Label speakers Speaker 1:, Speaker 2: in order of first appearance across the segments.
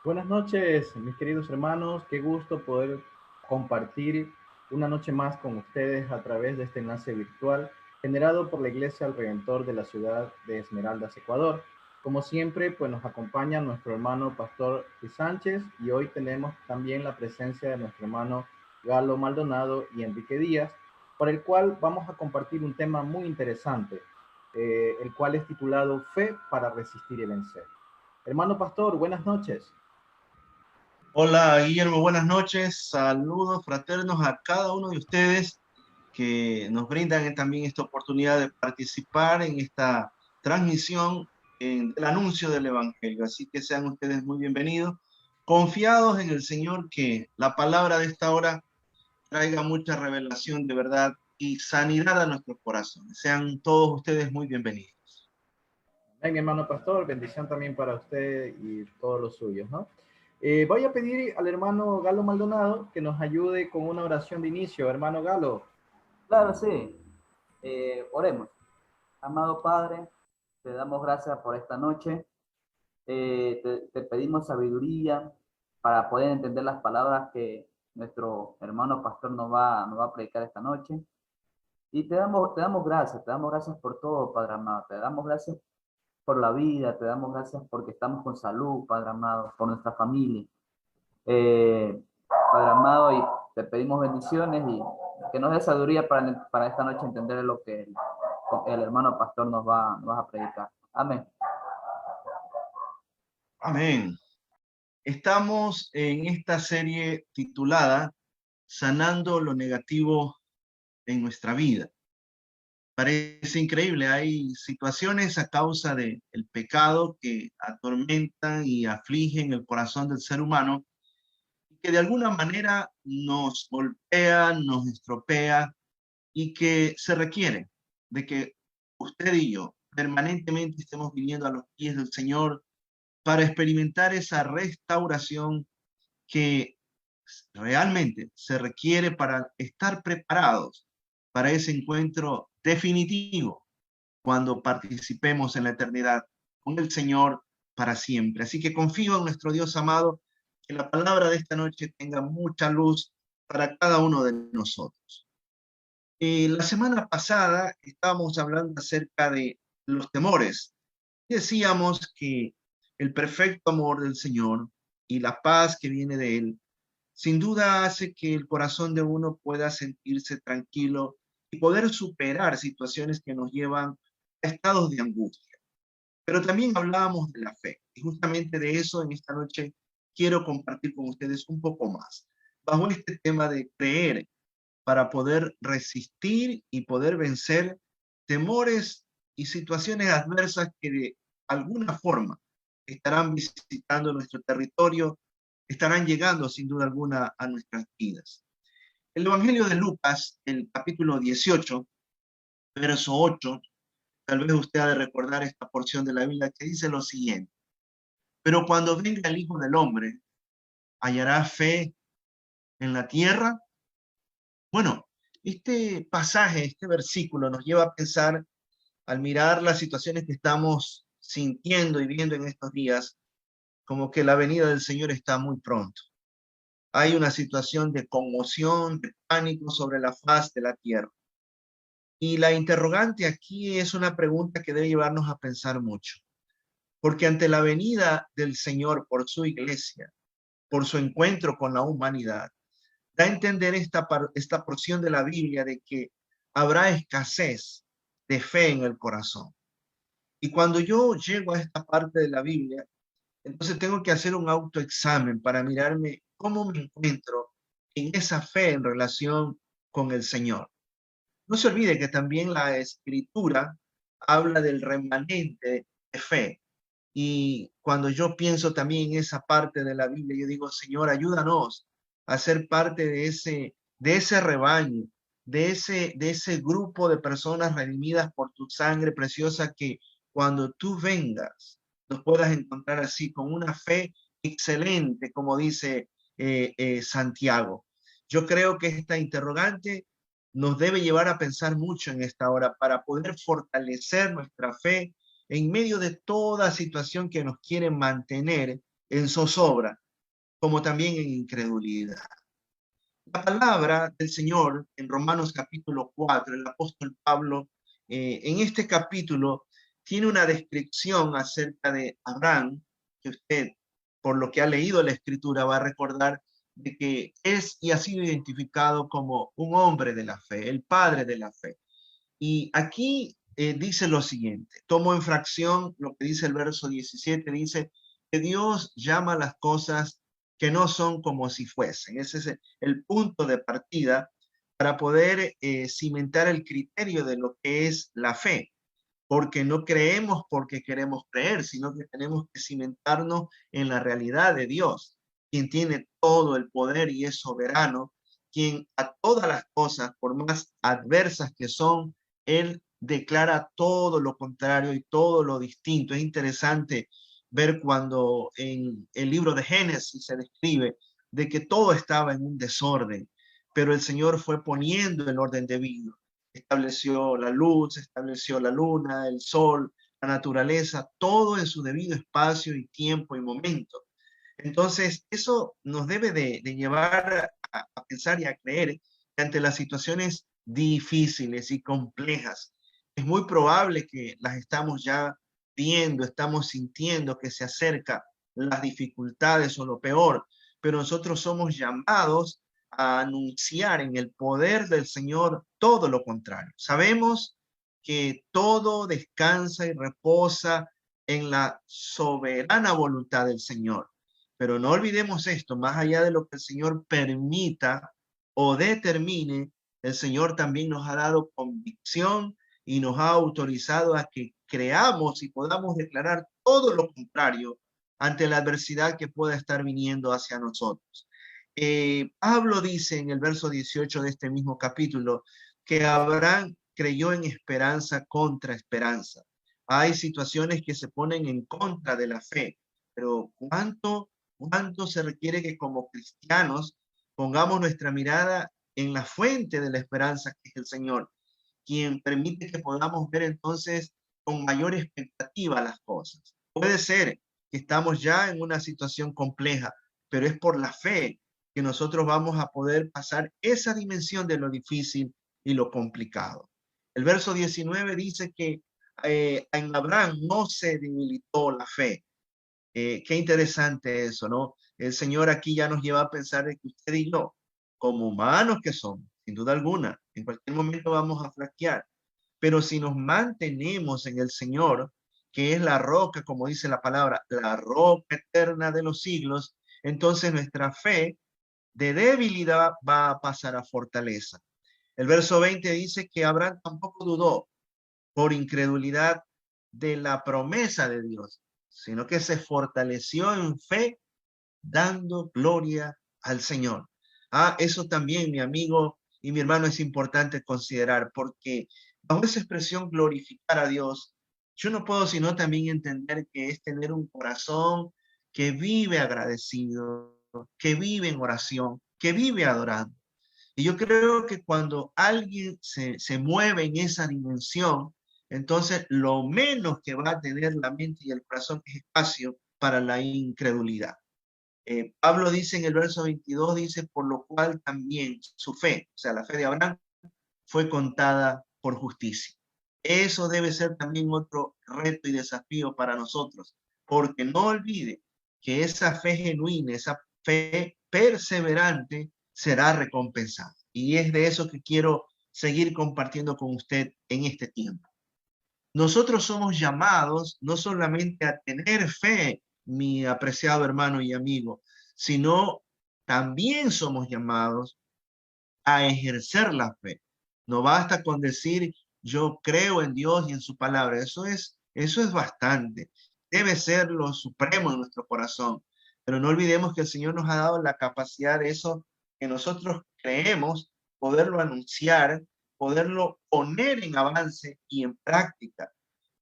Speaker 1: Buenas noches, mis queridos hermanos. Qué gusto poder compartir una noche más con ustedes a través de este enlace virtual generado por la Iglesia del Redentor de la ciudad de Esmeraldas, Ecuador. Como siempre, pues nos acompaña nuestro hermano Pastor Luis Sánchez y hoy tenemos también la presencia de nuestro hermano Galo Maldonado y Enrique Díaz, por el cual vamos a compartir un tema muy interesante, el cual es titulado Fe para resistir y vencer. Hermano Pastor, buenas noches.
Speaker 2: Hola Guillermo, buenas noches. Saludos fraternos a cada uno de ustedes que nos brindan también esta oportunidad de participar en esta transmisión del anuncio del Evangelio. Así que sean ustedes muy bienvenidos, confiados en el Señor que la palabra de esta hora traiga mucha revelación de verdad y sanidad a nuestros corazones. Sean todos ustedes muy bienvenidos.
Speaker 1: Amén, hermano pastor, bendición también para usted y todos los suyos, ¿no? Voy a pedir al hermano Galo Maldonado que nos ayude con una oración de inicio. Hermano Galo.
Speaker 3: Claro, sí. Oremos. Amado Padre, te damos gracias por esta noche. Te pedimos sabiduría para poder entender las palabras que nuestro hermano pastor nos va a predicar esta noche. Y te damos gracias por todo, Padre amado. Te damos gracias por la vida, te damos gracias porque estamos con salud, Padre amado, por nuestra familia. Eh, Padre amado, y te pedimos bendiciones y que nos dé sabiduría para esta noche entender lo que el hermano pastor nos va a predicar. Amén.
Speaker 2: Amén. Estamos en esta serie titulada Sanando lo negativo en nuestra vida. Parece increíble, hay situaciones a causa del pecado que atormentan y afligen el corazón del ser humano, que de alguna manera nos golpea, nos estropea y que se requiere de que usted y yo permanentemente estemos viniendo a los pies del Señor para experimentar esa restauración que realmente se requiere para estar preparados para ese encuentro definitivo cuando participemos en la eternidad con el Señor para siempre. Así que confío en nuestro Dios amado, que la palabra de esta noche tenga mucha luz para cada uno de nosotros. La semana pasada estábamos hablando acerca de los temores. Decíamos que el perfecto amor del Señor y la paz que viene de Él sin duda hace que el corazón de uno pueda sentirse tranquilo y poder superar situaciones que nos llevan a estados de angustia. Pero también hablábamos de la fe y justamente de eso en esta noche quiero compartir con ustedes un poco más, bajo este tema de creer para poder resistir y poder vencer temores y situaciones adversas que de alguna forma estarán visitando nuestro territorio, estarán llegando sin duda alguna a nuestras vidas. El Evangelio de Lucas, el capítulo 18, verso 8, tal vez usted ha de recordar esta porción de la Biblia que dice lo siguiente: pero cuando venga el Hijo del Hombre, ¿hallará fe en la tierra? Bueno, este pasaje, este versículo nos lleva a pensar, al mirar las situaciones que estamos sintiendo y viendo en estos días, como que la venida del Señor está muy pronto. Hay una situación de conmoción, de pánico sobre la faz de la tierra. Y la interrogante aquí es una pregunta que debe llevarnos a pensar mucho, porque ante la venida del Señor por su iglesia, por su encuentro con la humanidad, da a entender esta porción de la Biblia de que habrá escasez de fe en el corazón. Y cuando yo llego a esta parte de la Biblia, entonces tengo que hacer un autoexamen para mirarme cómo me encuentro en esa fe en relación con el Señor. No se olvide que también la Escritura habla del remanente de fe. Y cuando yo pienso también en esa parte de la Biblia, yo digo, Señor, ayúdanos a ser parte de ese rebaño, de ese grupo de personas redimidas por tu sangre preciosa, que cuando tú vengas nos puedas encontrar así, con una fe excelente, como dice Santiago. Yo creo que esta interrogante nos debe llevar a pensar mucho en esta hora para poder fortalecer nuestra fe en medio de toda situación que nos quiere mantener en zozobra, como también en incredulidad. La palabra del Señor en Romanos capítulo 4, el apóstol Pablo, en este capítulo, tiene una descripción acerca de Abraham, que usted, por lo que ha leído la Escritura, va a recordar de que es y ha sido identificado como un hombre de la fe, el padre de la fe. Y aquí dice lo siguiente, tomo en fracción lo que dice el verso 17, dice que Dios llama las cosas que no son como si fuesen. Ese es el punto de partida para poder cimentar el criterio de lo que es la fe, porque no creemos porque queremos creer, sino que tenemos que cimentarnos en la realidad de Dios, quien tiene todo el poder y es soberano, quien a todas las cosas, por más adversas que son, Él declara todo lo contrario y todo lo distinto. Es interesante ver cuando en el libro de Génesis se describe de que todo estaba en un desorden, pero el Señor fue poniendo el orden debido. Estableció la luz, estableció la luna, el sol, la naturaleza, todo en su debido espacio y tiempo y momento. Entonces, eso nos debe de llevar a pensar y a creer que ante las situaciones difíciles y complejas, es muy probable que las estamos ya viendo, estamos sintiendo que se acercan las dificultades o lo peor, pero nosotros somos llamados a anunciar en el poder del Señor todo lo contrario. Sabemos que todo descansa y reposa en la soberana voluntad del Señor. Pero no olvidemos esto, más allá de lo que el Señor permita o determine, el Señor también nos ha dado convicción y nos ha autorizado a que creamos y podamos declarar todo lo contrario ante la adversidad que pueda estar viniendo hacia nosotros. Pablo dice en el verso 18 de este mismo capítulo que Abraham creyó en esperanza contra esperanza. Hay situaciones que se ponen en contra de la fe, pero ¿cuánto se requiere que como cristianos pongamos nuestra mirada en la fuente de la esperanza que es el Señor, quien permite que podamos ver entonces con mayor expectativa las cosas? Puede ser que estamos ya en una situación compleja, pero es por la fe que nosotros vamos a poder pasar esa dimensión de lo difícil y lo complicado. El verso 19 dice que en Abraham no se debilitó la fe. Qué interesante eso, ¿no? El Señor aquí ya nos lleva a pensar de que usted y yo, como humanos que somos, sin duda alguna, en cualquier momento vamos a flaquear, pero si nos mantenemos en el Señor, que es la roca, como dice la palabra, la roca eterna de los siglos, entonces nuestra fe de debilidad va a pasar a fortaleza. El verso 20 dice que Abraham tampoco dudó por incredulidad de la promesa de Dios, sino que se fortaleció en fe dando gloria al Señor. Eso también, mi amigo y mi hermano, es importante considerar, porque bajo esa expresión glorificar a Dios, yo no puedo sino también entender que es tener un corazón que vive agradecido, que vive en oración, que vive adorando. Y yo creo que cuando alguien se mueve en esa dimensión, entonces lo menos que va a tener la mente y el corazón es espacio para la incredulidad. Pablo dice en el verso 22, dice, por lo cual también su fe, o sea, la fe de Abraham, fue contada por justicia. Eso debe ser también otro reto y desafío para nosotros, porque no olvide que esa fe genuina, esa fe perseverante será recompensada. Y es de eso que quiero seguir compartiendo con usted en este tiempo. Nosotros somos llamados no solamente a tener fe, mi apreciado hermano y amigo, sino también somos llamados a ejercer la fe. No basta con decir yo creo en Dios y en su palabra. Eso es bastante. Debe ser lo supremo en nuestro corazón. Pero no olvidemos que el Señor nos ha dado la capacidad de eso que nosotros creemos, poderlo anunciar, poderlo poner en avance y en práctica.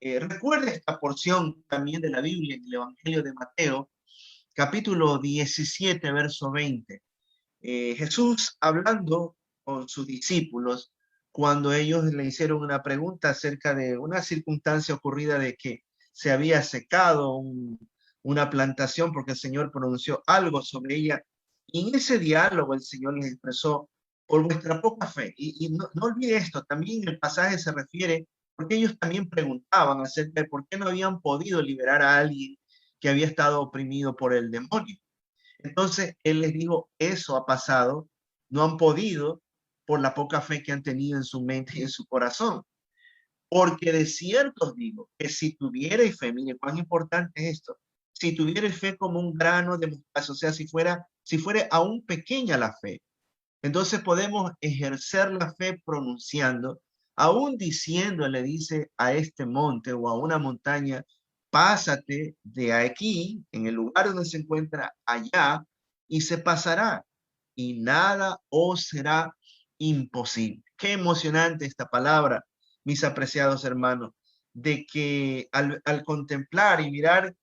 Speaker 2: Recuerda esta porción también de la Biblia en el Evangelio de Mateo, capítulo 17, verso 20. Jesús hablando con sus discípulos cuando ellos le hicieron una pregunta acerca de una circunstancia ocurrida de que se había secado una plantación porque el Señor pronunció algo sobre ella. Y en ese diálogo el Señor les expresó por vuestra poca fe. Y no olvide esto, también el pasaje se refiere, porque ellos también preguntaban acerca de por qué no habían podido liberar a alguien que había estado oprimido por el demonio. Entonces él les dijo, eso ha pasado, no han podido por la poca fe que han tenido en su mente y en su corazón. Porque de cierto os digo que si tuvierais fe, mire cuán importante es esto, si tuvierais fe como un grano de mostaza, o sea, si fuera aún pequeña la fe, entonces podemos ejercer la fe pronunciando, aún diciendo, le dice a este monte o a una montaña, pásate de aquí, en el lugar donde se encuentra allá, y se pasará, y nada os será imposible. Qué emocionante esta palabra, mis apreciados hermanos, de que al contemplar y mirar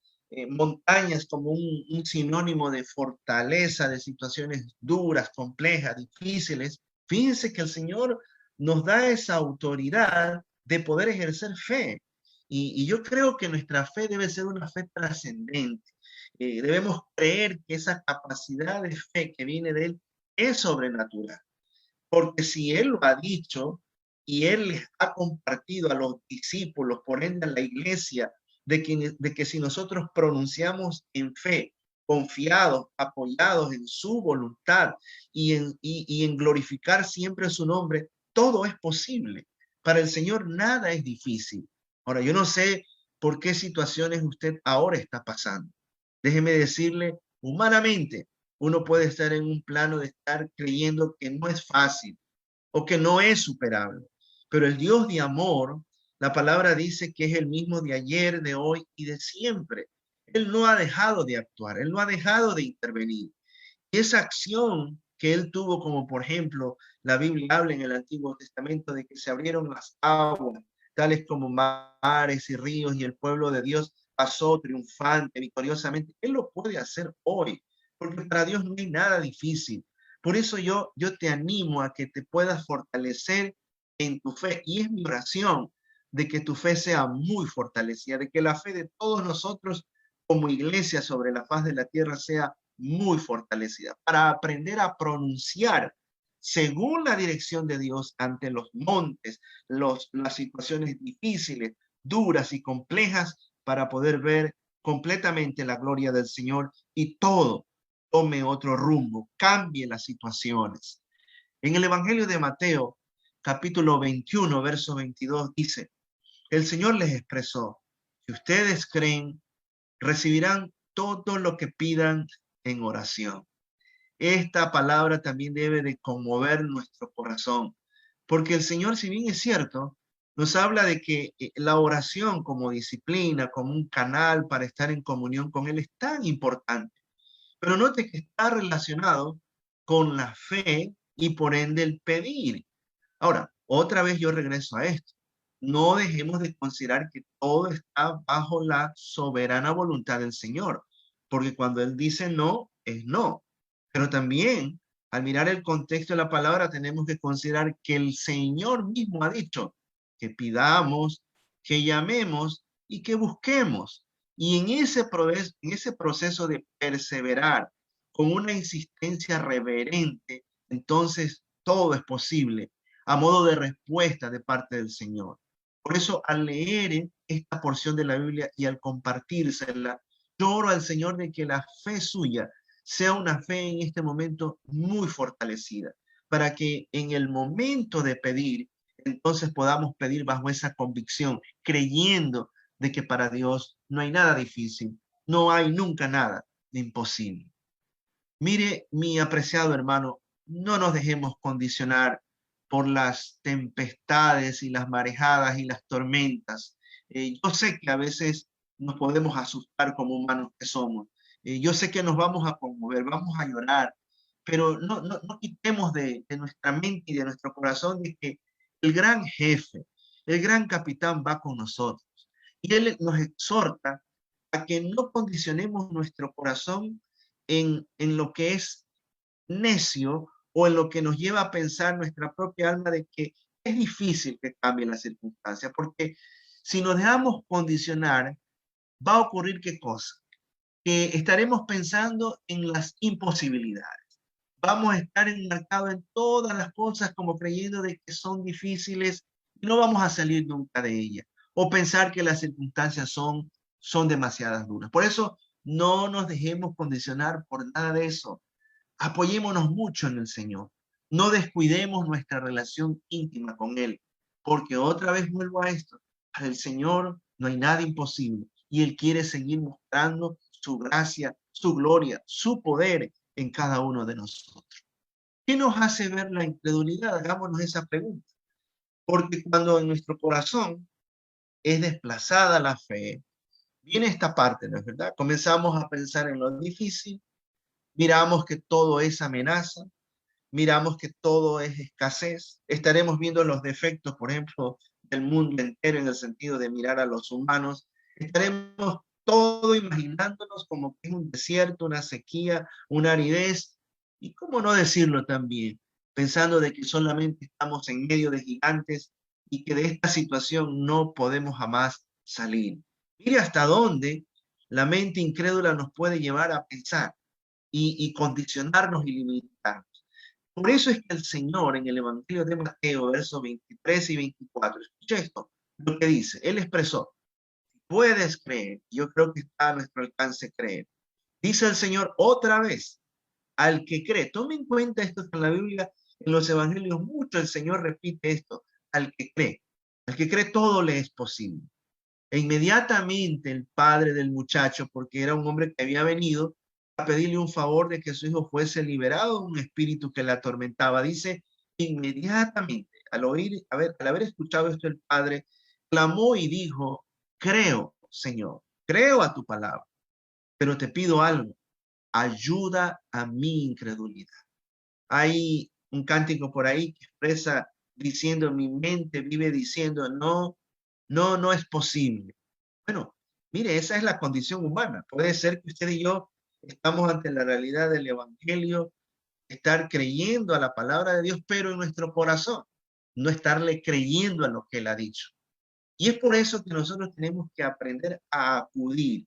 Speaker 2: montañas como un sinónimo de fortaleza, de situaciones duras, complejas, difíciles. Fíjense que el Señor nos da esa autoridad de poder ejercer fe. Y yo creo que nuestra fe debe ser una fe trascendente. Debemos creer que esa capacidad de fe que viene de Él es sobrenatural. Porque si Él lo ha dicho y Él les ha compartido a los discípulos, por ende a la iglesia, de que si nosotros pronunciamos en fe, confiados, apoyados en su voluntad y en glorificar siempre su nombre, todo es posible. Para el Señor nada es difícil. Ahora, yo no sé por qué situaciones usted ahora está pasando. Déjeme decirle, humanamente, uno puede estar en un plano de estar creyendo que no es fácil o que no es superable. Pero el Dios de amor, la palabra dice que es el mismo de ayer, de hoy y de siempre. Él no ha dejado de actuar, Él no ha dejado de intervenir. Y esa acción que Él tuvo, como por ejemplo, la Biblia habla en el Antiguo Testamento de que se abrieron las aguas, tales como mares y ríos, y el pueblo de Dios pasó triunfante, victoriosamente. Él lo puede hacer hoy, porque para Dios no hay nada difícil. Por eso yo te animo a que te puedas fortalecer en tu fe. Y es mi oración de que tu fe sea muy fortalecida, de que la fe de todos nosotros como iglesia sobre la faz de la tierra sea muy fortalecida, para aprender a pronunciar según la dirección de Dios ante los montes, las situaciones difíciles, duras y complejas, para poder ver completamente la gloria del Señor y todo tome otro rumbo, cambie las situaciones. En el Evangelio de Mateo, capítulo 21, verso 22, dice, el Señor les expresó, si ustedes creen, recibirán todo lo que pidan en oración. Esta palabra también debe de conmover nuestro corazón, porque el Señor, si bien es cierto, nos habla de que la oración como disciplina, como un canal para estar en comunión con Él es tan importante. Pero note que está relacionado con la fe y por ende el pedir. Ahora, otra vez yo regreso a esto. No dejemos de considerar que todo está bajo la soberana voluntad del Señor, porque cuando Él dice no, es no. Pero también, al mirar el contexto de la palabra, tenemos que considerar que el Señor mismo ha dicho que pidamos, que llamemos y que busquemos. Y en ese proceso de perseverar con una insistencia reverente, entonces todo es posible a modo de respuesta de parte del Señor. Por eso, al leer esta porción de la Biblia y al compartírsela, yo oro al Señor de que la fe suya sea una fe en este momento muy fortalecida, para que en el momento de pedir, entonces podamos pedir bajo esa convicción, creyendo de que para Dios no hay nada difícil, no hay nunca nada imposible. Mire, mi apreciado hermano, no nos dejemos condicionar por las tempestades y las marejadas y las tormentas. Yo sé que a veces nos podemos asustar como humanos que somos. Yo sé que nos vamos a conmover, vamos a llorar, pero no quitemos de nuestra mente y de nuestro corazón de que el gran jefe, el gran capitán va con nosotros. Y él nos exhorta a que no condicionemos nuestro corazón en lo que es necio o en lo que nos lleva a pensar nuestra propia alma de que es difícil que cambie la circunstancia, porque si nos dejamos condicionar, va a ocurrir qué cosa, que estaremos pensando en las imposibilidades. Vamos a estar enmarcados en todas las cosas como creyendo de que son difíciles y no vamos a salir nunca de ellas. O pensar que las circunstancias son demasiadas duras. Por eso no nos dejemos condicionar por nada de eso. Apoyémonos mucho en el Señor. No descuidemos nuestra relación íntima con Él, porque otra vez vuelvo a esto. Para el Señor no hay nada imposible y Él quiere seguir mostrando su gracia, su gloria, su poder en cada uno de nosotros. ¿Qué nos hace ver la incredulidad? Hagámonos esa pregunta. Porque cuando en nuestro corazón es desplazada la fe, viene esta parte, ¿no es verdad? Comenzamos a pensar en lo difícil, miramos que todo es amenaza, miramos que todo es escasez, estaremos viendo los defectos, por ejemplo, del mundo entero en el sentido de mirar a los humanos, estaremos todo imaginándonos como que es un desierto, una sequía, una aridez, y cómo no decirlo también, pensando de que solamente estamos en medio de gigantes y que de esta situación no podemos jamás salir. Mire hasta dónde la mente incrédula nos puede llevar a pensar y condicionarnos y limitarnos. Por eso es que el Señor en el Evangelio de Mateo, versos 23 y 24, escucha esto, lo que dice, Él expresó, puedes creer, yo creo que está a nuestro alcance creer. Dice el Señor otra vez, al que cree, tome en cuenta esto que en la Biblia, en los Evangelios, mucho el Señor repite esto, al que cree todo le es posible. E inmediatamente el padre del muchacho, porque era un hombre que había venido a pedirle un favor de que su hijo fuese liberado de un espíritu que le atormentaba, dice, inmediatamente, al haber escuchado esto el padre, clamó y dijo, creo, Señor, creo a tu palabra, pero te pido algo, ayuda a mi incredulidad. Hay un cántico por ahí que expresa diciendo, mi mente vive diciendo, no es posible. Bueno, mire, esa es la condición humana. Puede ser que usted y yo estamos ante la realidad del Evangelio, estar creyendo a la palabra de Dios, pero en nuestro corazón, no estarle creyendo a lo que Él ha dicho. Y es por eso que nosotros tenemos que aprender a acudir,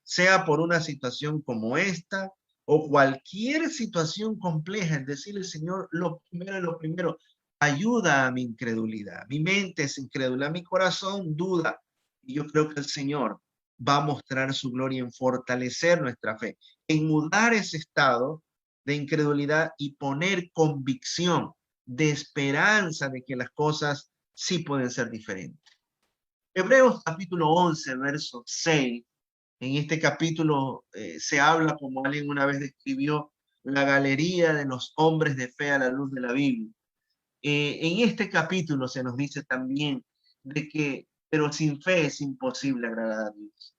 Speaker 2: sea por una situación como esta o cualquier situación compleja, es decirle, Señor, lo primero, ayuda a mi incredulidad. Mi mente es incrédula, mi corazón duda. Y yo creo que el Señor va a mostrar su gloria en fortalecer nuestra fe, en mudar ese estado de incredulidad y poner convicción de esperanza de que las cosas sí pueden ser diferentes. Hebreos capítulo 11, verso 6. En este capítulo se habla, como alguien una vez describió, la galería de los hombres de fe a la luz de la Biblia. En este capítulo se nos dice también de que, pero sin fe es imposible agradar a Dios,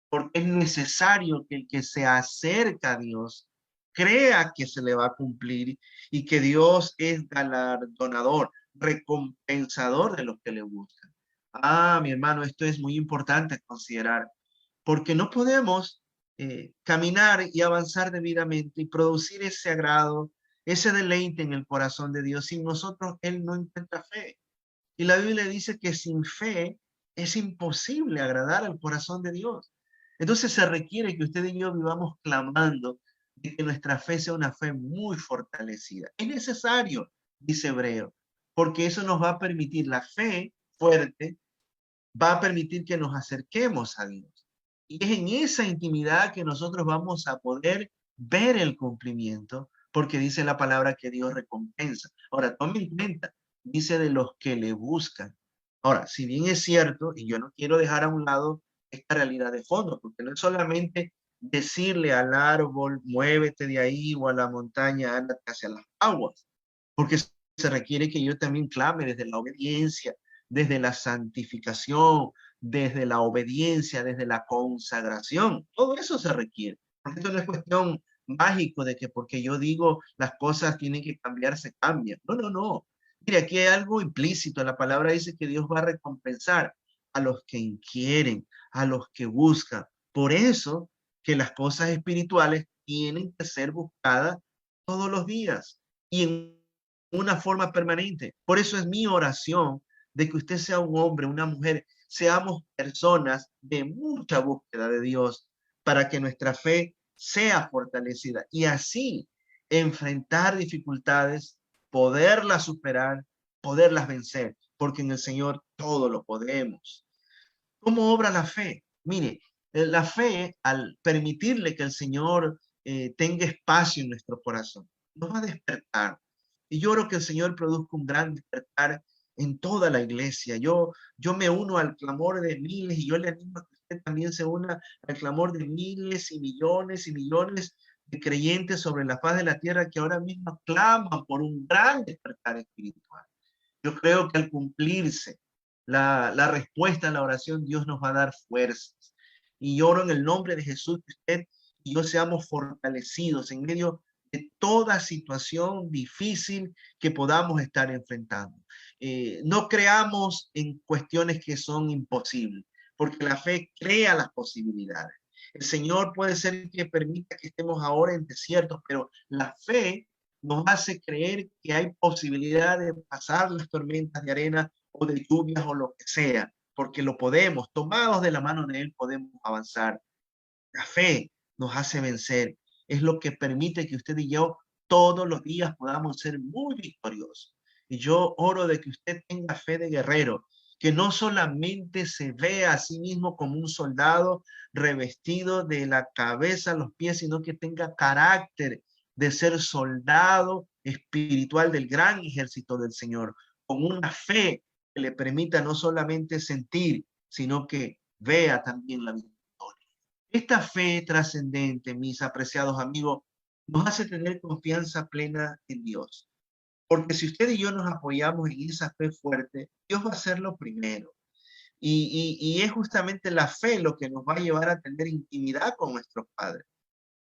Speaker 2: porque es necesario que el que se acerca a Dios crea que se le va a cumplir y que Dios es galardonador, recompensador de los que le buscan. Mi hermano, esto es muy importante considerar, porque no podemos caminar y avanzar debidamente y producir ese agrado, ese deleite en el corazón de Dios. Sin nosotros, Él no encuentra fe. Y la Biblia dice que sin fe es imposible agradar al corazón de Dios. Entonces se requiere que usted y yo vivamos clamando de que nuestra fe sea una fe muy fortalecida. Es necesario, dice Hebreo, porque eso nos va a permitir, la fe fuerte va a permitir que nos acerquemos a Dios. Y es en esa intimidad que nosotros vamos a poder ver el cumplimiento, porque dice la palabra que Dios recompensa. Ahora, tomen en cuenta, dice de los que le buscan. Ahora, si bien es cierto, y yo no quiero dejar a un lado esta realidad de fondo, porque no es solamente decirle al árbol, muévete de ahí, o a la montaña, ándate hacia las aguas, porque se requiere que yo también clame desde la obediencia, desde la santificación, desde la obediencia, desde la consagración. Todo eso se requiere. Porque esto no es cuestión mágico de que porque yo digo las cosas tienen que cambiar, se cambian. No. Mire, aquí hay algo implícito. La palabra dice que Dios va a recompensar a los que quieren, a los que buscan. Por eso que las cosas espirituales tienen que ser buscadas todos los días y en una forma permanente. Por eso es mi oración de que usted sea un hombre, una mujer, seamos personas de mucha búsqueda de Dios para que nuestra fe sea fortalecida y así enfrentar dificultades, poderlas superar, poderlas vencer, porque en el Señor todo lo podemos. ¿Cómo obra la fe? Mire, la fe, al permitirle que el Señor tenga espacio en nuestro corazón, nos va a despertar. Y yo oro que el Señor produzca un gran despertar en toda la iglesia. Yo me uno al clamor de miles y yo le animo a que usted también se una al clamor de miles y millones de creyentes sobre la faz de la tierra que ahora mismo claman por un gran despertar espiritual. Yo creo que al cumplirse la respuesta a la oración, Dios nos va a dar fuerzas. Y oro en el nombre de Jesús que usted y yo seamos fortalecidos en medio de toda situación difícil que podamos estar enfrentando. No creamos en cuestiones que son imposibles, porque la fe crea las posibilidades. El Señor puede ser que permita que estemos ahora en desiertos, pero la fe nos hace creer que hay posibilidad de pasar las tormentas de arena o de lluvias o lo que sea, porque lo podemos, tomados de la mano de Él, podemos avanzar. La fe nos hace vencer, es lo que permite que usted y yo todos los días podamos ser muy victoriosos. Y yo oro de que usted tenga fe de guerrero, que no solamente se vea a sí mismo como un soldado revestido de la cabeza a los pies, sino que tenga carácter de ser soldado espiritual del gran ejército del Señor, con una fe que le permita no solamente sentir, sino que vea también la victoria. Esta fe trascendente, mis apreciados amigos, nos hace tener confianza plena en Dios. Porque si usted y yo nos apoyamos en esa fe fuerte, Dios va a ser lo primero. Y es justamente la fe lo que nos va a llevar a tener intimidad con nuestro Padre.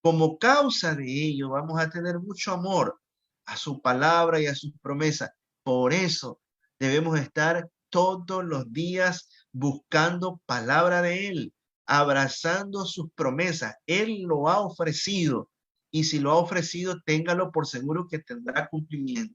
Speaker 2: Como causa de ello, vamos a tener mucho amor a su palabra y a sus promesas. Por eso debemos estar todos los días buscando palabra de Él, abrazando sus promesas. Él lo ha ofrecido y si lo ha ofrecido, téngalo por seguro que tendrá cumplimiento.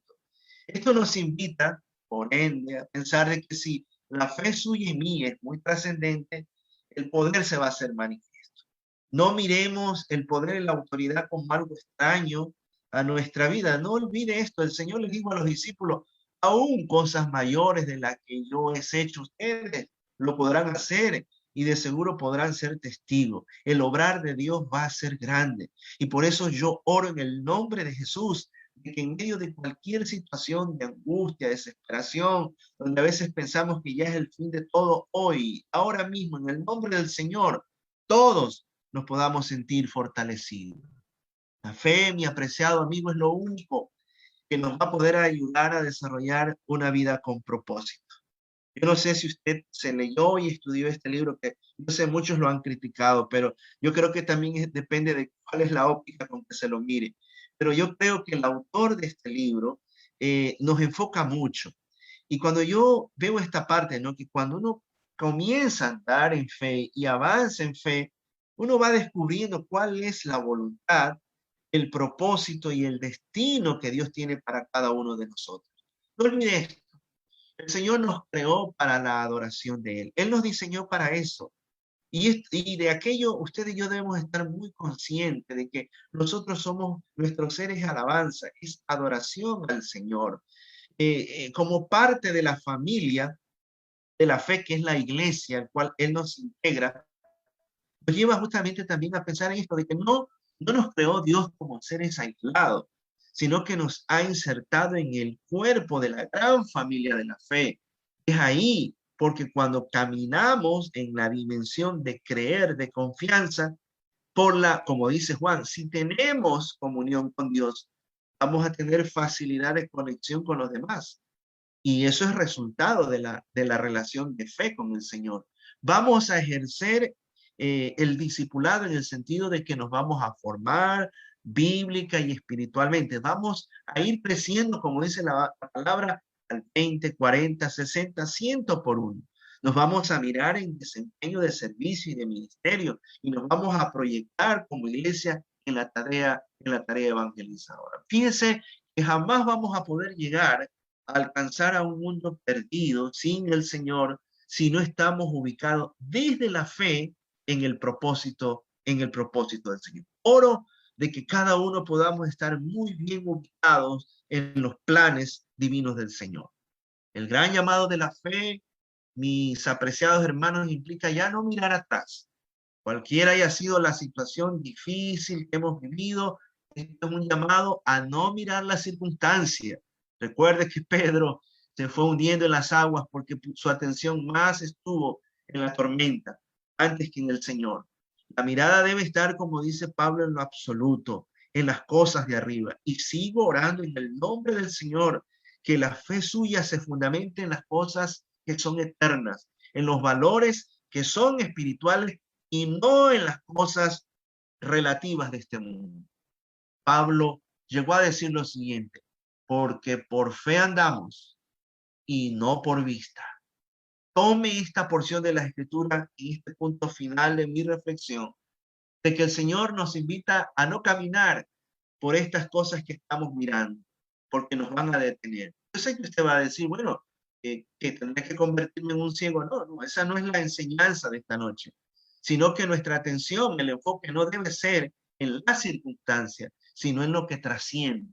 Speaker 2: Esto nos invita, por ende, a pensar de que si la fe suya y mía es muy trascendente, el poder se va a hacer manifiesto. No miremos el poder y la autoridad como algo extraño a nuestra vida. No olvide esto. El Señor les dijo a los discípulos, aún cosas mayores de las que yo he hecho, ustedes lo podrán hacer y de seguro podrán ser testigos. El obrar de Dios va a ser grande. Y por eso yo oro en el nombre de Jesús, de que en medio de cualquier situación de angustia, desesperación, donde a veces pensamos que ya es el fin de todo, hoy, ahora mismo, en el nombre del Señor, todos nos podamos sentir fortalecidos. La fe, mi apreciado amigo, es lo único que nos va a poder ayudar a desarrollar una vida con propósito. Yo no sé si usted se leyó y estudió este libro, que yo sé muchos lo han criticado, pero yo creo que también depende de cuál es la óptica con que se lo mire. Pero yo creo que el autor de este libro nos enfoca mucho. Y cuando yo veo esta parte, ¿no? Que cuando uno comienza a andar en fe y avanza en fe, uno va descubriendo cuál es la voluntad, el propósito y el destino que Dios tiene para cada uno de nosotros. No olvide esto. El Señor nos creó para la adoración de Él. Él nos diseñó para eso. Y de aquello usted y yo debemos estar muy conscientes de que nosotros somos, nuestros seres de alabanza, es adoración al Señor. Como parte de la familia de la fe que es la iglesia, al cual Él nos integra, nos lleva justamente también a pensar en esto, de que no nos creó Dios como seres aislados, sino que nos ha insertado en el cuerpo de la gran familia de la fe. Es ahí, porque cuando caminamos en la dimensión de creer, de confianza, como dice Juan, si tenemos comunión con Dios, vamos a tener facilidad de conexión con los demás. Y eso es resultado de la relación de fe con el Señor. Vamos a ejercer el discipulado en el sentido de que nos vamos a formar bíblica y espiritualmente. Vamos a ir creciendo, como dice la palabra, al 20, 40, 60, 100 por uno. Nos vamos a mirar en desempeño de servicio y de ministerio y nos vamos a proyectar como iglesia en la tarea evangelizadora. Fíjense que jamás vamos a poder llegar a alcanzar a un mundo perdido sin el Señor si no estamos ubicados desde la fe en el propósito en el propósito del Señor. Oro de que cada uno podamos estar muy bien ubicados en los planes divinos del Señor. El gran llamado de la fe, mis apreciados hermanos, implica ya no mirar atrás. Cualquiera haya sido la situación difícil que hemos vivido, esto es un llamado a no mirar la circunstancia. Recuerde que Pedro se fue hundiendo en las aguas porque su atención más estuvo en la tormenta antes que en el Señor. La mirada debe estar, como dice Pablo, en lo absoluto, en las cosas de arriba. Y sigo orando en el nombre del Señor, que la fe suya se fundamente en las cosas que son eternas, en los valores que son espirituales y no en las cosas relativas de este mundo. Pablo llegó a decir lo siguiente: porque por fe andamos y no por vista. Tome esta porción de la Escritura y este punto final de mi reflexión, de que el Señor nos invita a no caminar por estas cosas que estamos mirando, porque nos van a detener. Yo sé que usted va a decir, bueno, que tendré que convertirme en un ciego. No, no, esa no es la enseñanza de esta noche, sino que nuestra atención, el enfoque no debe ser en la circunstancia, sino en lo que trasciende.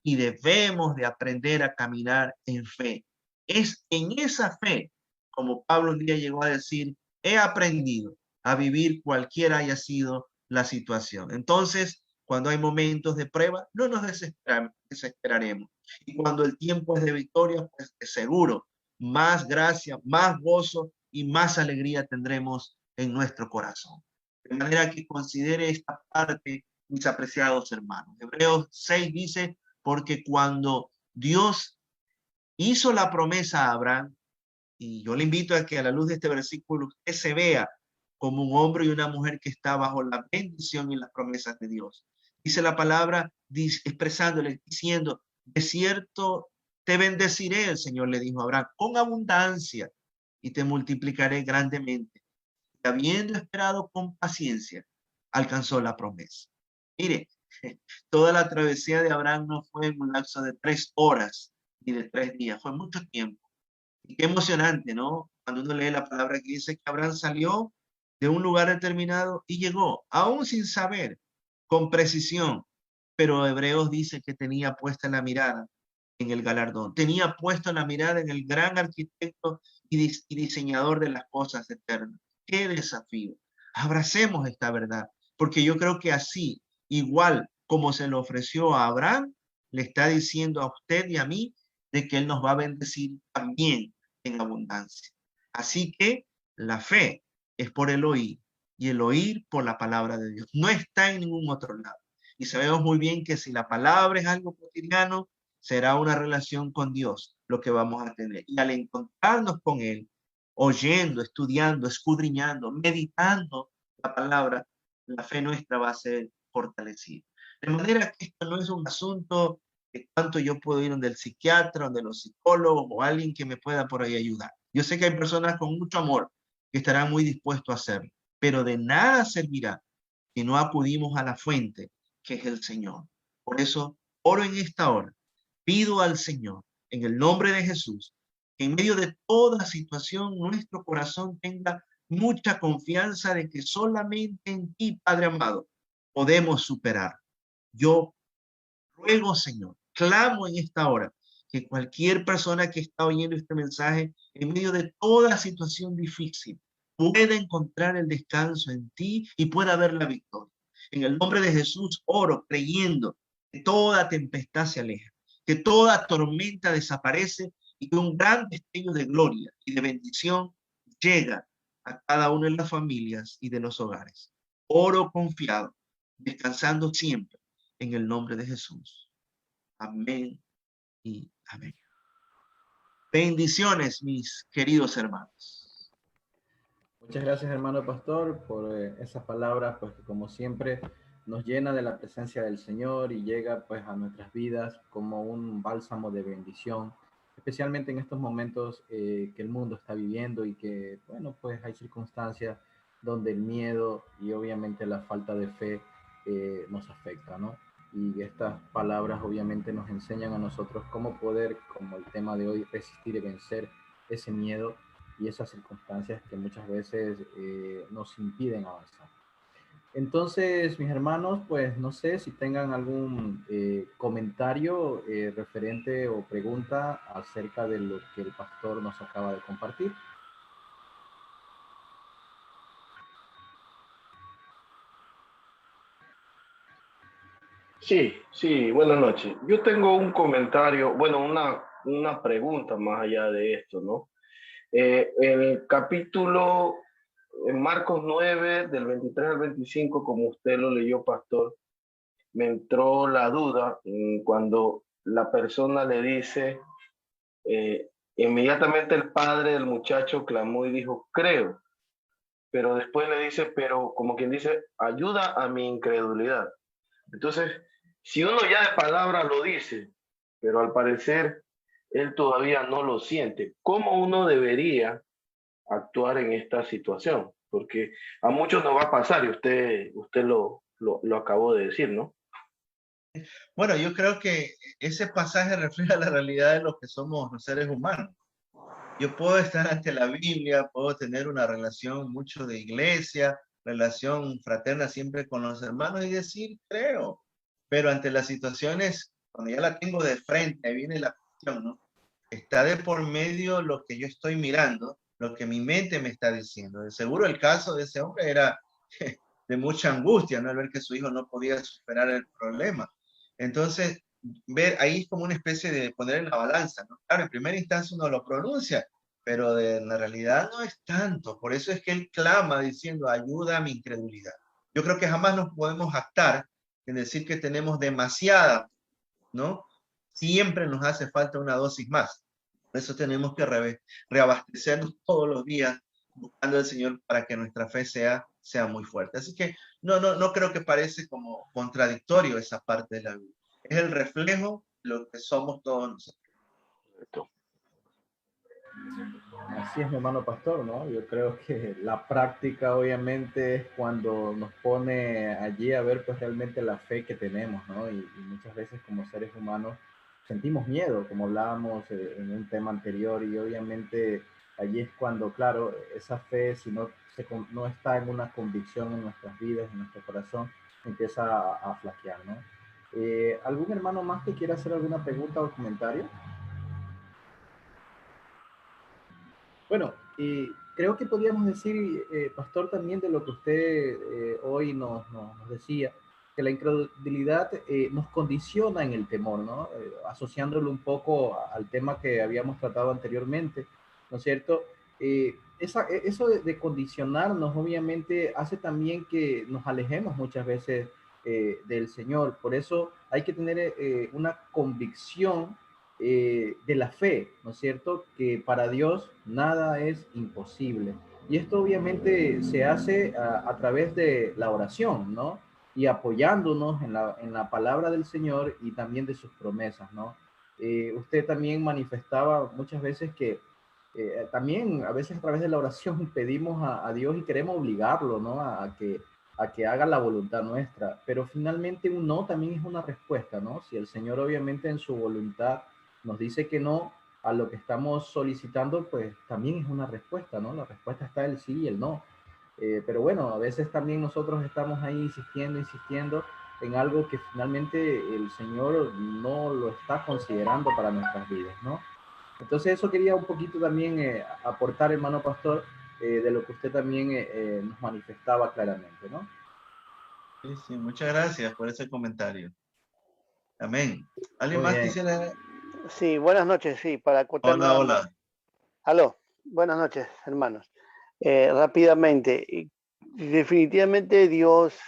Speaker 2: Y debemos de aprender a caminar en fe. Es en esa fe, como Pablo un día llegó a decir, he aprendido a vivir cualquiera haya sido la situación. Entonces, cuando hay momentos de prueba, no nos desesperaremos. Y cuando el tiempo es de victoria, pues de seguro, más gracia, más gozo y más alegría tendremos en nuestro corazón. De manera que considere esta parte, mis apreciados hermanos. Hebreos 6 dice, porque cuando Dios hizo la promesa a Abraham, y yo le invito a que a la luz de este versículo usted se vea como un hombre y una mujer que está bajo la bendición y las promesas de Dios. Dice la palabra expresándole, diciendo, de cierto te bendeciré, el Señor le dijo a Abraham, con abundancia y te multiplicaré grandemente. Y habiendo esperado con paciencia, alcanzó la promesa. Mire, toda la travesía de Abraham no fue en un lapso de 3 horas ni de 3 días, fue mucho tiempo. Y qué emocionante, ¿no? Cuando uno lee la palabra que dice que Abraham salió de un lugar determinado y llegó, aún sin saber, con precisión. Pero Hebreos dice que tenía puesta la mirada en el galardón, tenía puesta la mirada en el gran arquitecto y diseñador de las cosas eternas. ¡Qué desafío! Abracemos esta verdad, porque yo creo que así, igual como se lo ofreció a Abraham, le está diciendo a usted y a mí de que Él nos va a bendecir también en abundancia. Así que la fe es por el oír y el oír por la palabra de Dios. No está en ningún otro lado. Y sabemos muy bien que si la palabra es algo cotidiano, será una relación con Dios lo que vamos a tener. Y al encontrarnos con Él, oyendo, estudiando, escudriñando, meditando la palabra, la fe nuestra va a ser fortalecida. De manera que esto no es un asunto de cuánto yo puedo ir donde el psiquiatra, donde los psicólogos o alguien que me pueda por ahí ayudar. Yo sé que hay personas con mucho amor que estarán muy dispuestos a hacerlo, pero de nada servirá si no acudimos a la fuente, que es el Señor. Por eso oro en esta hora, pido al Señor, en el nombre de Jesús, que en medio de toda situación nuestro corazón tenga mucha confianza de que solamente en ti, Padre amado, podemos superar. Yo ruego, Señor, clamo en esta hora que cualquier persona que está oyendo este mensaje, en medio de toda situación difícil, pueda encontrar el descanso en ti y pueda ver la victoria. En el nombre de Jesús oro creyendo que toda tempestad se aleja, que toda tormenta desaparece y que un gran destello de gloria y de bendición llega a cada una de las familias y de los hogares. Oro confiado, descansando siempre en el nombre de Jesús. Amén y amén. Bendiciones, mis queridos hermanos.
Speaker 1: Muchas gracias, hermano pastor, por esas palabras, pues que como siempre nos llena de la presencia del Señor y llega pues a nuestras vidas como un bálsamo de bendición, especialmente en estos momentos que el mundo está viviendo y que, bueno, pues hay circunstancias donde el miedo y obviamente la falta de fe nos afecta, ¿no? Y estas palabras obviamente nos enseñan a nosotros cómo poder, como el tema de hoy, resistir y vencer ese miedo y esas circunstancias que muchas veces nos impiden avanzar. Entonces, mis hermanos, pues no sé si tengan algún comentario referente o pregunta acerca de lo que el pastor nos acaba de compartir.
Speaker 4: Sí, sí, buenas noches. Yo tengo un comentario, bueno, una pregunta más allá de esto, ¿no? El capítulo en Marcos 9, del 23 al 25, como usted lo leyó, pastor, me entró la duda cuando la persona le dice, inmediatamente el padre del muchacho clamó y dijo, creo, pero después le dice, pero como quien dice, ayuda a mi incredulidad. Entonces, si uno ya de palabra lo dice, pero al parecer él todavía no lo siente, ¿cómo uno debería actuar en esta situación? Porque a muchos nos va a pasar y usted lo acabó de decir, ¿no?
Speaker 2: Bueno, yo creo que ese pasaje refleja la realidad de lo que somos los seres humanos. Yo puedo estar ante la Biblia, puedo tener una relación mucho de iglesia, relación fraterna siempre con los hermanos y decir, creo, pero ante las situaciones, cuando ya la tengo de frente, ahí viene la cuestión, ¿no? Está de por medio lo que yo estoy mirando, lo que mi mente me está diciendo. De seguro el caso de ese hombre era de mucha angustia, ¿no? Al ver que su hijo no podía superar el problema. Entonces, ver ahí es como una especie de poner en la balanza, ¿no? Claro, en primera instancia uno lo pronuncia, pero en la realidad no es tanto. Por eso es que él clama diciendo, ayuda a mi incredulidad. Yo creo que jamás nos podemos jactar en decir que tenemos demasiada, ¿no? Siempre nos hace falta una dosis más. Por eso tenemos que reabastecernos todos los días buscando al Señor para que nuestra fe sea muy fuerte. Así que no creo que parece como contradictorio esa parte de la Biblia. Es el reflejo de lo que somos todos nosotros.
Speaker 1: Así es, mi hermano pastor, ¿no? Yo creo que la práctica obviamente es cuando nos pone allí a ver pues realmente la fe que tenemos, ¿no? Y muchas veces como seres humanos sentimos miedo, como hablábamos en un tema anterior, y obviamente allí es cuando, claro, esa fe, si no, no está en una convicción en nuestras vidas, en nuestro corazón, empieza a flaquear, ¿no? ¿Algún hermano más que quiera hacer alguna pregunta o comentario? Bueno, y creo que podríamos decir, pastor, también de lo que usted hoy nos decía, que la incredulidad nos condiciona en el temor, ¿no? Asociándolo un poco al tema que habíamos tratado anteriormente, ¿no es cierto? Eso de condicionarnos, obviamente, hace también que nos alejemos muchas veces del Señor. Por eso hay que tener una convicción de la fe, ¿no es cierto? Que para Dios nada es imposible. Y esto obviamente se hace a través de la oración, ¿no? Y apoyándonos en la palabra del Señor y también de sus promesas, ¿no? Usted también manifestaba muchas veces que también a veces a través de la oración pedimos a Dios y queremos obligarlo, ¿no? A que haga la voluntad nuestra, pero finalmente un no también es una respuesta, ¿no? Si el Señor obviamente en su voluntad nos dice que no a lo que estamos solicitando, pues también es una respuesta, ¿no? La respuesta está el sí y el no. Pero bueno, a veces también nosotros estamos ahí insistiendo en algo que finalmente el Señor no lo está considerando para nuestras vidas, ¿no? Entonces eso quería un poquito también aportar, hermano pastor, de lo que usted también nos manifestaba claramente, ¿no?
Speaker 2: Sí, sí, muchas gracias por ese comentario. Amén. ¿Alguien
Speaker 1: Muy
Speaker 2: más
Speaker 1: bien.
Speaker 2: quisiera?
Speaker 5: Sí, buenas noches, sí, para acotar
Speaker 2: Hola,
Speaker 5: nada más.
Speaker 2: hola.
Speaker 5: Aló, buenas noches, hermanos. Rápidamente, definitivamente Dios,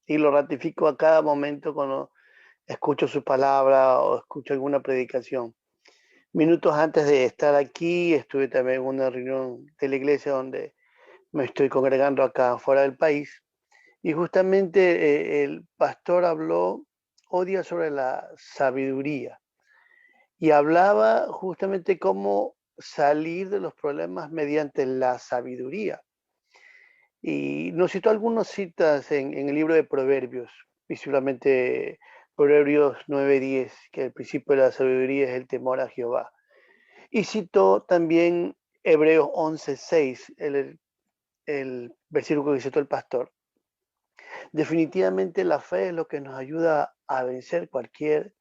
Speaker 5: y lo ratifico a cada momento cuando escucho su palabra o escucho alguna predicación. Minutos antes de estar aquí, estuve también en una reunión de la iglesia donde me estoy congregando acá fuera del país, y justamente el pastor habló hoy día sobre la sabiduría. Y hablaba justamente cómo salir de los problemas mediante la sabiduría. Y nos citó algunas citas en el libro de Proverbios, visiblemente Proverbios 9:10, que el principio de la sabiduría es el temor a Jehová. Y citó también Hebreos 11:6, el versículo que citó el pastor. Definitivamente la fe es lo que nos ayuda a vencer cualquier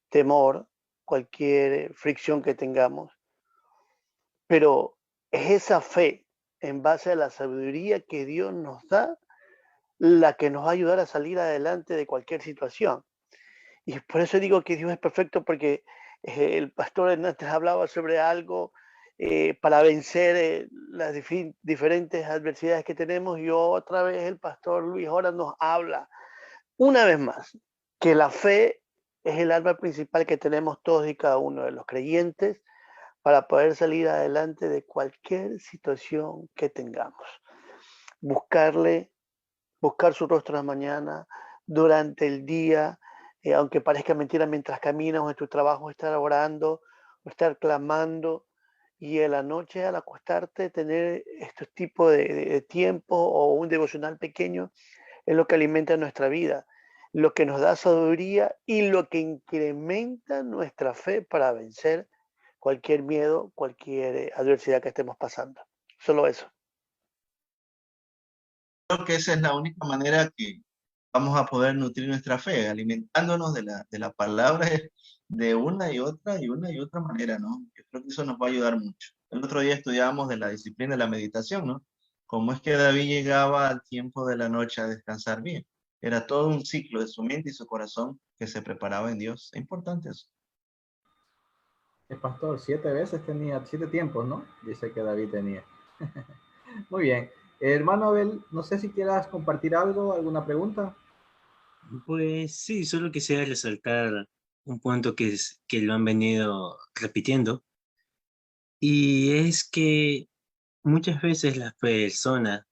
Speaker 5: temor, cualquier fricción que tengamos, pero es esa fe en base a la sabiduría que Dios nos da la que nos va a ayudar a salir adelante de cualquier situación. Y por eso digo que Dios es perfecto, porque el pastor Hernández hablaba sobre algo para vencer las diferentes adversidades que tenemos, y otra vez el pastor Luis ahora nos habla una vez más que la fe es el arma principal que tenemos todos y cada uno de los creyentes para poder salir adelante de cualquier situación que tengamos. Buscar su rostro de mañana, durante el día, aunque parezca mentira, mientras caminas o en tu trabajo, estar orando o estar clamando, y en la noche al acostarte tener estos tipos de tiempo o un devocional pequeño es lo que alimenta nuestra vida, lo que nos da sabiduría y lo que incrementa nuestra fe para vencer cualquier miedo, cualquier adversidad que estemos pasando. Solo eso.
Speaker 2: Creo que esa es la única manera que vamos a poder nutrir nuestra fe, alimentándonos de la palabra de una y otra manera, ¿no? Yo creo que eso nos va a ayudar mucho. El otro día estudiábamos de la disciplina de la meditación, ¿no? Cómo es que David llegaba al tiempo de la noche a descansar bien. Era todo un ciclo de su mente y su corazón que se preparaba en Dios. Es importante eso.
Speaker 1: El pastor 7 veces tenía, 7 tiempos, ¿no? Dice que David tenía. Muy bien. Hermano Abel, no sé si quieras compartir algo, alguna pregunta.
Speaker 6: Pues sí, solo quisiera resaltar un punto que lo han venido repitiendo, y es que muchas veces las personas,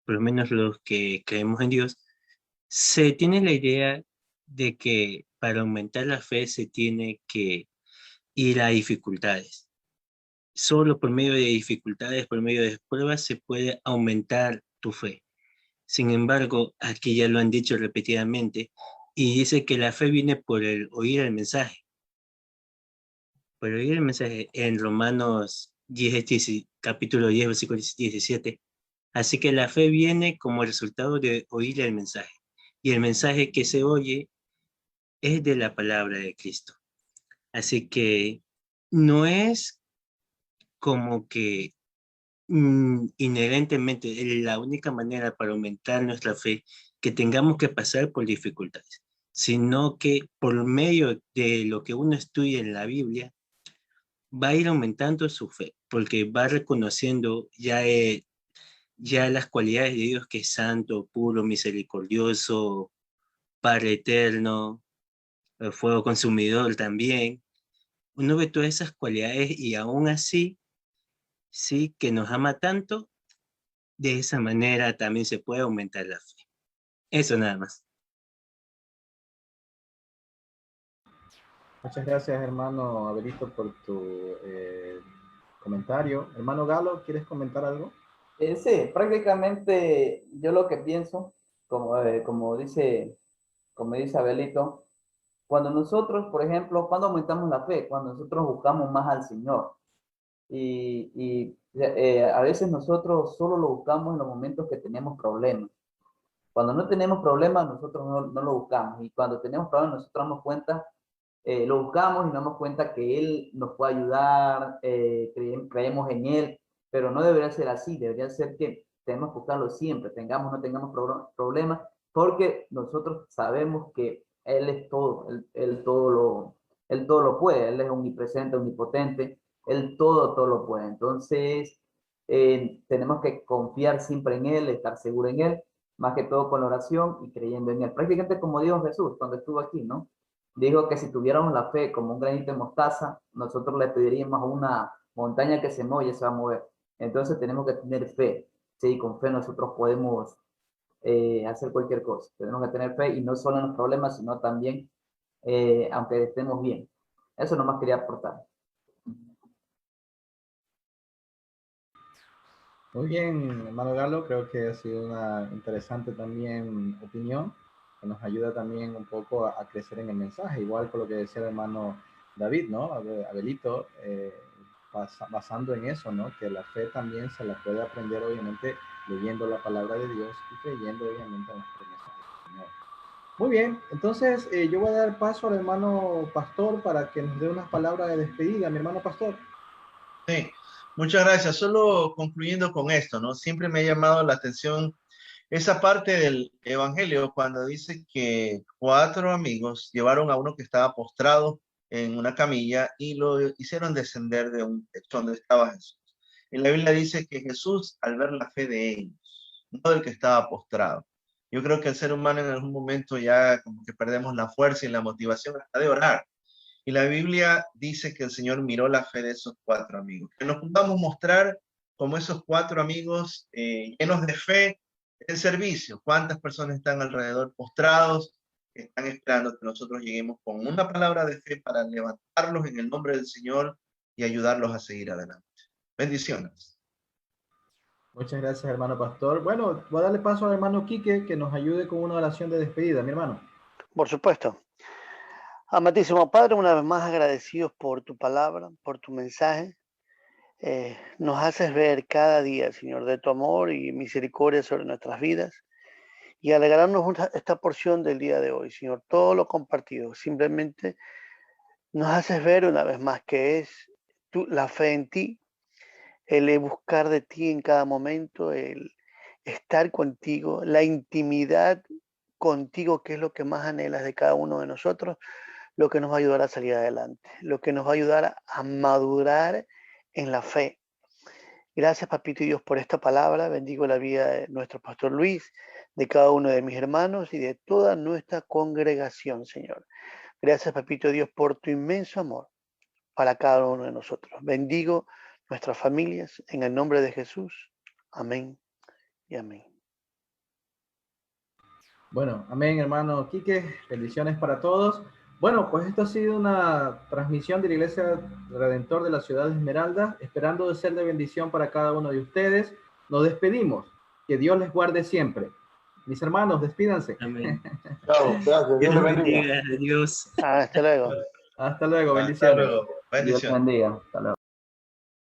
Speaker 6: por lo menos los que creemos en Dios, se tiene la idea de que para aumentar la fe se tiene que ir a dificultades. Solo por medio de dificultades, por medio de pruebas, se puede aumentar tu fe. Sin embargo, aquí ya lo han dicho repetidamente, y dice que la fe viene por el oír el mensaje. Por oír el mensaje en Romanos 10, capítulo 10, versículo 17. Así que la fe viene como resultado de oír el mensaje. Y el mensaje que se oye es de la palabra de Cristo. Así que no es como que inherentemente la única manera para aumentar nuestra fe que tengamos que pasar por dificultades, sino que por medio de lo que uno estudia en la Biblia va a ir aumentando su fe, porque va reconociendo ya las cualidades de Dios, que es santo, puro, misericordioso, Padre eterno, el fuego consumidor también. Uno ve todas esas cualidades y aún así, sí, que nos ama tanto. De esa manera también se puede aumentar la fe. Eso nada más.
Speaker 1: Muchas gracias, hermano Abelito, por tu comentario. Hermano Galo, ¿quieres comentar algo?
Speaker 3: Sí, prácticamente yo lo que pienso, como dice Abelito, cuando nosotros, por ejemplo, cuando aumentamos la fe, cuando nosotros buscamos más al Señor, a veces nosotros solo lo buscamos en los momentos que tenemos problemas. Cuando no tenemos problemas, nosotros no lo buscamos. Y cuando tenemos problemas, nosotros damos cuenta, lo buscamos y nos damos cuenta que Él nos puede ayudar, creemos en Él, pero no debería ser así. Debería ser que tenemos que buscarlo siempre, tengamos o no tengamos problemas, porque nosotros sabemos que Él es todo, Él todo lo puede, Él es omnipresente, omnipotente, Él todo lo puede. Entonces, tenemos que confiar siempre en Él, estar seguro en Él, más que todo con la oración y creyendo en Él. Prácticamente como dijo Jesús cuando estuvo aquí, ¿no? Dijo que si tuviéramos la fe como un granito de mostaza, nosotros le pediríamos a una montaña que se mueve y se va a mover. Entonces tenemos que tener fe. Sí, con fe nosotros podemos hacer cualquier cosa. Tenemos que tener fe, y no solo en los problemas, sino también aunque estemos bien. Eso nomás quería aportar.
Speaker 1: Muy bien, hermano Galo, creo que ha sido una interesante también opinión que nos ayuda también un poco a crecer en el mensaje, igual con lo que decía el hermano David, ¿no? Abelito, basando en eso, ¿no? Que la fe también se la puede aprender obviamente leyendo la palabra de Dios y creyendo obviamente en las promesas del Muy bien, entonces yo voy a dar paso al hermano pastor para que nos dé unas palabras de despedida, mi hermano pastor.
Speaker 2: Sí, muchas gracias. Solo concluyendo con esto, ¿no? Siempre me ha llamado la atención esa parte del Evangelio cuando dice que 4 amigos llevaron a uno que estaba postrado en una camilla y lo hicieron descender de un techo donde estaba Jesús. En la Biblia dice que Jesús, al ver la fe de ellos, no del que estaba postrado. Yo creo que el ser humano en algún momento ya como que perdemos la fuerza y la motivación hasta de orar. Y la Biblia dice que el Señor miró la fe de esos 4 amigos. Que nos podamos mostrar como esos 4 amigos llenos de fe en servicio. ¿Cuántas personas están alrededor postrados, que están esperando que nosotros lleguemos con una palabra de fe para levantarlos en el nombre del Señor y ayudarlos a seguir adelante? Bendiciones.
Speaker 1: Muchas gracias, hermano pastor. Bueno, voy a darle paso al hermano Quique que nos ayude con una oración de despedida, mi hermano.
Speaker 5: Por supuesto. Amantísimo Padre, una vez más agradecidos por tu palabra, por tu mensaje. Nos haces ver cada día, Señor, de tu amor y misericordia sobre nuestras vidas. Y al regalarnos esta porción del día de hoy, Señor, todo lo compartido, simplemente nos haces ver una vez más que es la fe en ti, el buscar de ti en cada momento, el estar contigo, la intimidad contigo, que es lo que más anhelas de cada uno de nosotros, lo que nos va a ayudar a salir adelante, lo que nos va a ayudar a madurar en la fe. Gracias, Papito Dios, por esta palabra. Bendigo la vida de nuestro pastor Luis, de cada uno de mis hermanos y de toda nuestra congregación, Señor. Gracias, Papito Dios, por tu inmenso amor para cada uno de nosotros. Bendigo nuestras familias en el nombre de Jesús. Amén y amén.
Speaker 1: Bueno, amén, hermano Quique. Bendiciones para todos. Bueno, pues esto ha sido una transmisión de la Iglesia Redentor de la ciudad de Esmeralda, esperando de ser de bendición para cada uno de ustedes. Nos despedimos. Que Dios les guarde siempre. Mis hermanos, despídanse.
Speaker 6: Amén.
Speaker 4: Chao, gracias. Dios
Speaker 6: Dios
Speaker 4: te
Speaker 6: los
Speaker 4: bendiga.
Speaker 6: bendiga. Adiós.
Speaker 5: Hasta luego.
Speaker 1: Hasta luego,
Speaker 2: Hasta
Speaker 1: bendiciones.
Speaker 2: luego.
Speaker 3: Dios te
Speaker 2: Bendiciones.
Speaker 3: bendiga. Hasta luego.